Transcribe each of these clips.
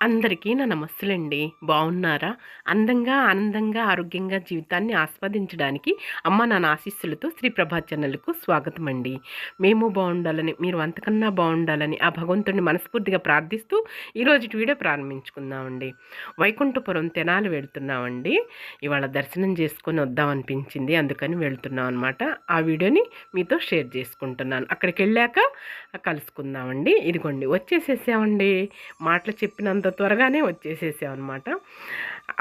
అందరికీ నా నమస్సులండి. బావున్నారా? అందంగా, ఆనందంగా, ఆరోగ్యంగా జీవితాన్ని ఆస్వాదించడానికి అమ్మ నాన్న ఆశీస్సులతో శ్రీ ప్రభా ఛానల్‌కు స్వాగతమండి. మేము బావుండాలని, మీరు అంతకన్నా బావుండాలని ఆ భగవంతుడిని మనస్ఫూర్తిగా ప్రార్థిస్తూ ఈరోజుటి వీడియో ప్రారంభించుకుందామండి. వైకుంఠపురం తెనాలి వెళ్తున్నామండి. ఇవాళ దర్శనం చేసుకొని వద్దామనిపించింది. అందుకని వెళ్తున్నాం అనమాట. ఆ వీడియోని మీతో షేర్ చేసుకుంటున్నాను. అక్కడికెళ్ళాక కలుసుకుందామండి. ఇదిగోండి వచ్చేసేసామండి. మాటలు చెప్పినంత త్వరగానే వచ్చేసేసామన్నమాట.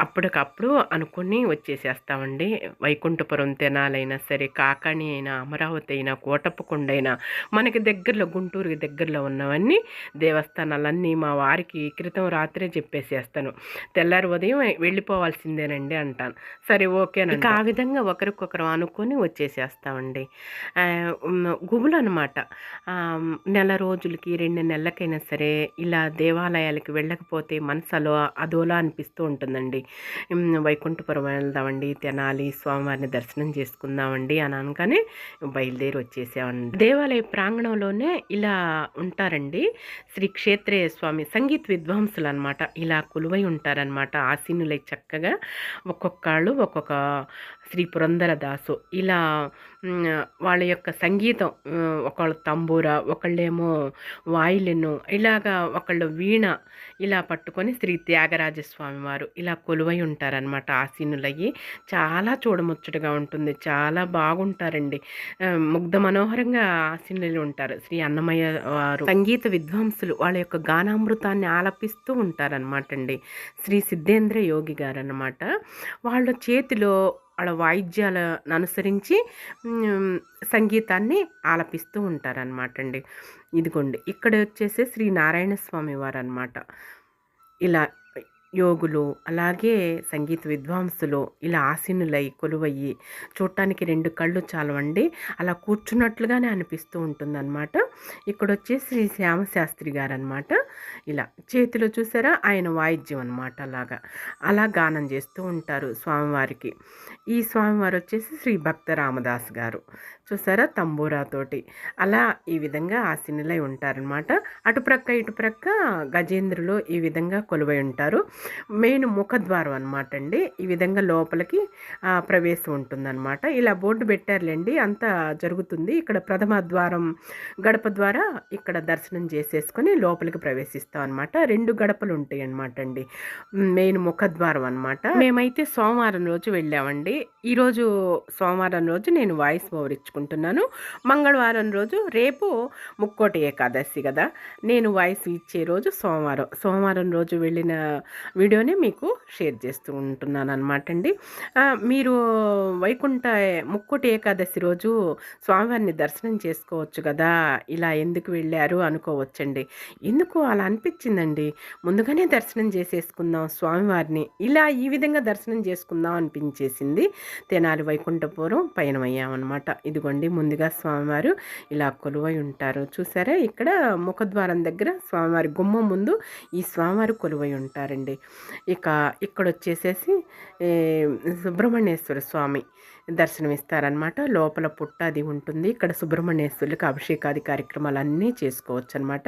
అప్పటికప్పుడు అనుకుని వచ్చేసేస్తామండి. వైకుంఠపురం తెనాలైనా సరే, కాకాణి అయినా, అమరావతి అయినా, కోటప్పకొండ అయినా మనకి దగ్గరలో గుంటూరుకి దగ్గరలో ఉన్నవన్నీ దేవస్థానాలన్నీ మా వారికి క్రితం రాత్రే చెప్పేసేస్తాను. తెల్లారి ఉదయం వెళ్ళిపోవాల్సిందేనండి అంటాను. సరే ఓకే అని. ఇక ఆ విధంగా ఒకరికొకరు అనుకొని వచ్చేసేస్తామండి. గుబులు అనమాట. నెల రోజులకి 2 నెలలకైనా సరే ఇలా దేవాలయాలకి వెళ్ళకపోతే మనసులో అదోలా అనిపిస్తూ ఉంటుందండి. వైకుంఠపురం వెళ్దామండి, తెనాలి స్వామివారిని దర్శనం చేసుకుందామండి అని అనగానే బయలుదేరి వచ్చేసామండి. దేవాలయ ప్రాంగణంలోనే ఇలా ఉంటారండి శ్రీ క్షేత్రేయ స్వామి సంగీత విద్వాంసులు అనమాట. ఇలా కొలువై ఉంటారనమాట. ఆసీనులై చక్కగా ఒక్కొక్కళ్ళు ఒక్కొక్క శ్రీ పురంధరదాసు ఇలా వాళ్ళ యొక్క సంగీతం, ఒకళ్ళు తంబూర, ఒకళ్ళేమో వాయిలిను, ఇలాగా ఒకళ్ళు వీణ ఇలా పట్టుకొని శ్రీ త్యాగరాజస్వామి వారు ఇలా కొలువై ఉంటారనమాట. ఆసీనులయ్యి చాలా చూడముచ్చటగా ఉంటుంది. చాలా బాగుంటారండి. ముగ్ధ మనోహరంగా ఆసీనులు ఉంటారు. శ్రీ అన్నమయ్య వారు సంగీత విద్వాంసులు వాళ్ళ యొక్క గానామృతాన్ని ఆలపిస్తూ ఉంటారనమాట అండి. శ్రీ సిద్ధేంద్ర యోగి గారు అనమాట. వాళ్ళ చేతిలో వాళ్ళ వాయిద్యాలను అనుసరించి సంగీతాన్ని ఆలపిస్తూ ఉంటారనమాట అండి. ఇదిగోండి ఇక్కడ వచ్చేసి శ్రీ నారాయణ స్వామి వారు అనమాట. ఇలా యోగులు అలాగే సంగీత విద్వాంసులు ఇలా ఆసీనులై కొలువయ్యి చూడటానికి 2 కళ్ళు చాలవండి. అలా కూర్చున్నట్లుగానే అనిపిస్తూ ఉంటుందన్నమాట. ఇక్కడ వచ్చేసి శ్రీ శ్యామశాస్త్రి గారు అనమాట. ఇలా చేతిలో చూసారా ఆయన వాయిద్యం అనమాట. అలా గానం చేస్తూ ఉంటారు స్వామివారికి. ఈ స్వామివారు వచ్చేసి శ్రీ భక్త రామదాస్ గారు చూసారా తంబూరాతోటి. అలా ఈ విధంగా ఆసీనులై ఉంటారనమాట. అటుప్రక్క ఇటుప్రక్క గజేంద్రులు ఈ విధంగా కొలువై ఉంటారు. మెయిన్ ముఖద్వారం అనమాట అండి. ఈ విధంగా లోపలికి ప్రవేశం ఉంటుందన్నమాట. ఇలా బోర్డు పెట్టారులేండి, అంతా జరుగుతుంది. ఇక్కడ ప్రథమ ద్వారం గడప ద్వారా ఇక్కడ దర్శనం చేసేసుకొని లోపలికి ప్రవేశిస్తాం అనమాట. 2 గడపలు ఉంటాయి అనమాట అండి. మెయిన్ ముఖద్వారం అనమాట. మేమైతే సోమవారం రోజు వెళ్ళామండి. ఈరోజు సోమవారం రోజు నేను వాయిస్ ఓవర్ ఇచ్చుకుంటున్నాను. మంగళవారం రోజు రేపు ముక్కోటి ఏకాదశి కదా, నేను వాయిస్ ఇచ్చే రోజు సోమవారం రోజు వెళ్ళిన వీడియోని మీకు షేర్ చేస్తూ ఉంటున్నాను అనమాట అండి. మీరు ముక్కోటి ఏకాదశి రోజు స్వామివారిని దర్శనం చేసుకోవచ్చు కదా, ఇలా ఎందుకు వెళ్ళారు అనుకోవచ్చండి. ఎందుకు అలా అనిపించిందండి, ముందుగానే దర్శనం చేసేసుకుందాం స్వామివారిని, ఇలా ఈ విధంగా దర్శనం చేసుకుందాం అనిపించేసింది. తెనాలి వైకుంఠపురం పయనమయ్యామన్నమాట. ఇదిగోండి ముందుగా స్వామివారు ఇలా కొలువై ఉంటారు చూసారా. ఇక్కడ ముఖద్వారం దగ్గర స్వామివారి గుమ్మం ముందు ఈ స్వామివారు కొలువై ఉంటారండి. ఇక్కడ వచ్చేసేసి సుబ్రహ్మణ్యేశ్వర స్వామి దర్శనమిస్తారనమాట. లోపల పుట్ట అది ఉంటుంది. ఇక్కడ సుబ్రహ్మణ్యేశ్వరులకు అభిషేకాది కార్యక్రమాలు అన్నీ చేసుకోవచ్చు అనమాట.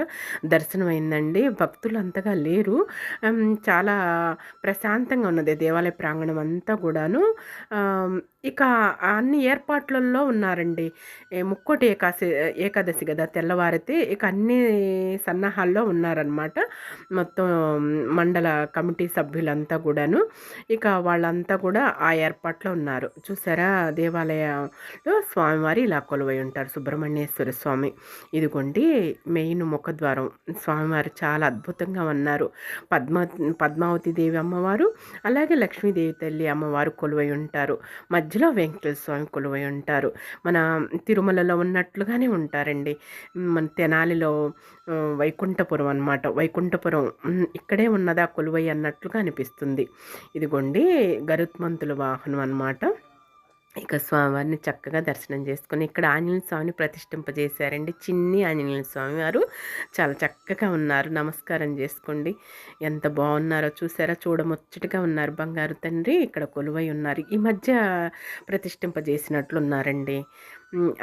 దర్శనం అయిందండి. భక్తులు అంతగా లేరు, చాలా ప్రశాంతంగా ఉన్నది దేవాలయ ప్రాంగణం అంతా కూడాను. ఇక అన్ని ఏర్పాట్లలో ఉన్నారండి. ముక్కోటి ఏకాదశి కదా తెల్లవారితే, ఇక అన్ని సన్నాహాల్లో ఉన్నారనమాట. మొత్తం మండల కమిటీ సభ్యులంతా కూడాను, ఇక వాళ్ళంతా కూడా ఆ ఏర్పాట్లో ఉన్నారు చూసారా. దేవాలయంలో స్వామివారి ఇలా కొలువై ఉంటారు సుబ్రహ్మణ్యేశ్వర స్వామి. ఇదిగోండి మెయిన్ ముఖద్వారం. స్వామివారు చాలా అద్భుతంగా ఉన్నారు. పద్మావతి దేవి అమ్మవారు అలాగే లక్ష్మీదేవి తల్లి అమ్మవారు కొలువై ఉంటారు. మధ్యలో వెంకటేశ్వర స్వామి కొలువై ఉంటారు. మన తిరుమలలో ఉన్నట్లుగానే ఉంటారండి. మన తెనాలిలో వైకుంఠపురం అనమాట. వైకుంఠపురం ఇక్కడే ఉన్నదా కొలువై అన్నట్లుగా అనిపిస్తుంది. ఇదిగోండి గరుత్మంతుల వాహనం అనమాట. ఇక స్వామివారిని చక్కగా దర్శనం చేసుకొని ఇక్కడ ఆంజనేయ స్వామిని ప్రతిష్ఠింపజేశారండి. చిన్ని ఆంజనేయ స్వామి వారు చాలా చక్కగా ఉన్నారు. నమస్కారం చేసుకోండి. ఎంత బాగున్నారో చూసారా, చూడముచ్చటగా ఉన్నారు. బంగారు తండ్రి ఇక్కడ కొలువై ఉన్నారు. ఈ మధ్య ప్రతిష్ఠింపజేసినట్లు ఉన్నారండి.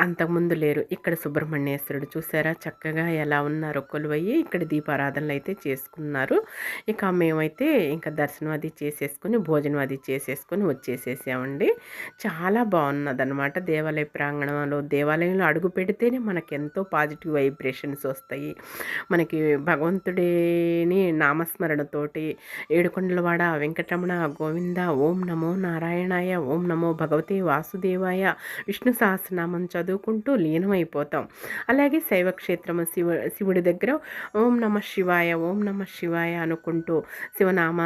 అంతకుముందు లేరు. ఇక్కడ సుబ్రహ్మణ్యేశ్వరుడు చూసారా చక్కగా ఎలా ఉన్నారో కొలువయ్యి ఇక్కడ దీపారాధనలు అయితే చేసుకున్నారు. ఇక మేమైతే ఇంకా దర్శనం అది చేసేసుకొని భోజనం అది చేసేసుకొని వచ్చేసేసామండి. చాలా బాగున్నదనమాట దేవాలయ ప్రాంగణంలో. దేవాలయంలో అడుగు పెడితేనే మనకి ఎంతో పాజిటివ్ వైబ్రేషన్స్ వస్తాయి. మనకి భగవంతుడిని నామస్మరణతోటి ఏడుకొండలవాడ వెంకటరమణ గోవింద ఓం నమో నారాయణాయ ఓం నమో భగవతే వాసుదేవాయ విష్ణు సహస్రనామం చదువుకుంటూ లీనమైపోతాం. అలాగే శైవక్షేత్రము శివుడి దగ్గర ఓం నమ శివాయ ఓం నమ శివాయ అనుకుంటూ శివనామ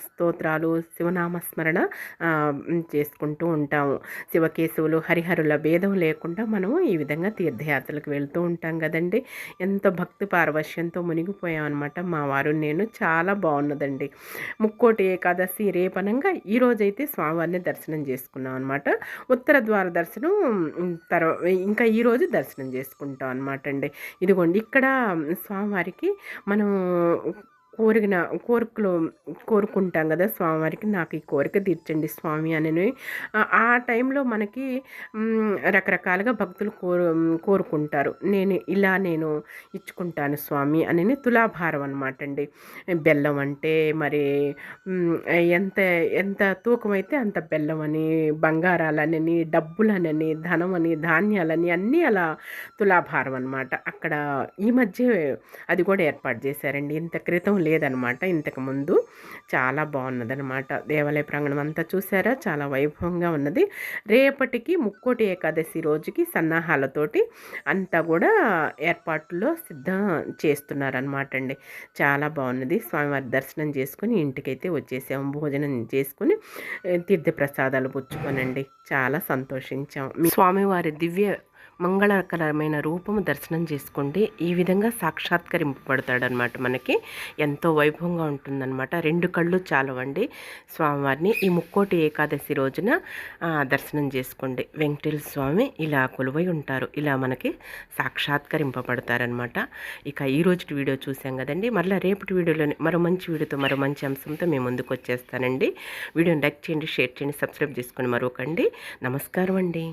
స్తోత్రాలు శివనామస్మరణ చేసుకుంటూ ఉంటాము. శివకేశవులు హరిహరుల భేదం లేకుండా మనము ఈ విధంగా తీర్థయాత్రలకు వెళ్తూ ఉంటాం కదండి. ఎంతో భక్తి పారవశ్యంతో మునిగిపోయాం అనమాట మా వారు నేను. చాలా బాగున్నదండి. ముక్కోటి ఏకాదశి రేపనంగా ఈరోజైతే స్వామివారిని దర్శనం చేసుకున్నాం అనమాట. ఉత్తర ద్వార దర్శనం ఇంకా ఈరోజు దర్శనం చేసుకుంటాం అనమాట అండి. ఇదిగోండి ఇక్కడ స్వామివారికి మనం కోరికలు కోరుకుంటాం కదా స్వామివారికి, నాకు ఈ కోరిక తీర్చండి స్వామి అని. ఆ టైంలో మనకి రకరకాలుగా భక్తులు కోరుకుంటారు. నేను ఇచ్చుకుంటాను స్వామి అని తులాభారం అనమాట అండి. బెల్లం అంటే మరి ఎంత ఎంత తూకమైతే అంత బెల్లం అని, బంగారాలనని, డబ్బులనని, ధనమని, ధాన్యాలని అన్నీ అలా తులాభారం అనమాట. అక్కడ ఈ మధ్య అది కూడా ఏర్పాటు చేశారండి. ఇంత క్రితం లేదనమాట, ఇంతకుముందు. చాలా బాగున్నదనమాట దేవాలయ ప్రాంగణం అంతా. చూసారా చాలా వైభవంగా ఉన్నది. రేపటికి ముక్కోటి ఏకాదశి రోజుకి సన్నాహాలతోటి అంతా కూడా ఏర్పాట్లో సిద్ధం చేస్తున్నారనమాట అండి. చాలా బాగున్నది. స్వామివారి దర్శనం చేసుకుని ఇంటికైతే వచ్చేసాము. భోజనం చేసుకుని తీర్థప్రసాదాలు పుచ్చుకొనండి చాలా సంతోషించాం. స్వామివారి దివ్య మంగళకరమైన రూపము దర్శనం చేసుకోండి. ఈ విధంగా సాక్షాత్కరింపబడతాడనమాట. మనకి ఎంతో వైభవంగా ఉంటుందన్నమాట. 2 కళ్ళు చాలవండి స్వామివారిని. ఈ ముక్కోటి ఏకాదశి రోజున దర్శనం చేసుకోండి. వెంకటేశ్వర స్వామి ఇలా కొలువై ఉంటారు. ఇలా మనకి సాక్షాత్కరింపబడతారనమాట. ఇక ఈ రోజు వీడియో చూసాం కదండి. మళ్ళీ రేపటి వీడియోలోని మరో మంచి వీడియోతో మరో మంచి అంశంతో మేము ముందుకు వచ్చేస్తానండి. వీడియోని లైక్ చేయండి, షేర్ చేయండి, సబ్స్క్రైబ్ చేసుకొని మరొకండి. నమస్కారం అండి.